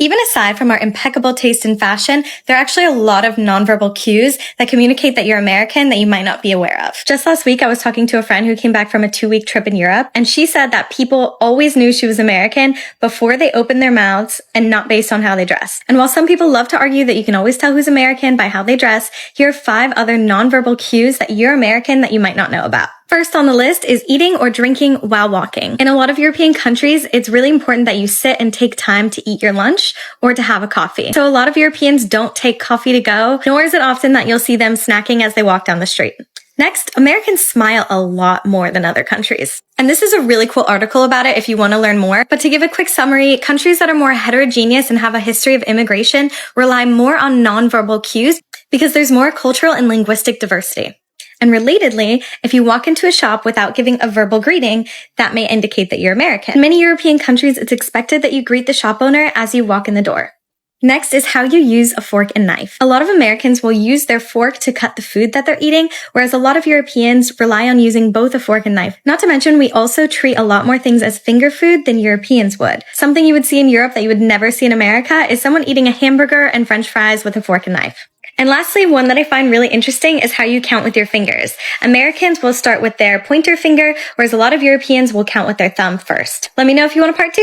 Even aside from our impeccable taste in fashion, there are actually a lot of nonverbal cues that communicate that you're American that you might not be aware of. Just last week, I was talking to a friend who came back from a 2-week trip in Europe, and she said that people always knew she was American before they opened their mouths and not based on how they dress. And while some people love to argue that you can always tell who's American by how they dress, here are 5 other nonverbal cues that you're American that you might not know about. First on the list is eating or drinking while walking. In a lot of European countries, it's really important that you sit and take time to eat your lunch or to have a coffee. So a lot of Europeans don't take coffee to go, nor is it often that you'll see them snacking as they walk down the street. Next, Americans smile a lot more than other countries. And this is a really cool article about it if you want to learn more. But to give a quick summary, countries that are more heterogeneous and have a history of immigration rely more on nonverbal cues because there's more cultural and linguistic diversity. And relatedly, if you walk into a shop without giving a verbal greeting, that may indicate that you're American. In many European countries, it's expected that you greet the shop owner as you walk in the door. Next is how you use a fork and knife. A lot of Americans will use their fork to cut the food that they're eating, whereas a lot of Europeans rely on using both a fork and knife. Not to mention, we also treat a lot more things as finger food than Europeans would. Something you would see in Europe that you would never see in America is someone eating a hamburger and French fries with a fork and knife. And lastly, one that I find really interesting is how you count with your fingers. Americans will start with their pointer finger, whereas a lot of Europeans will count with their thumb first. Let me know if you want a part 2.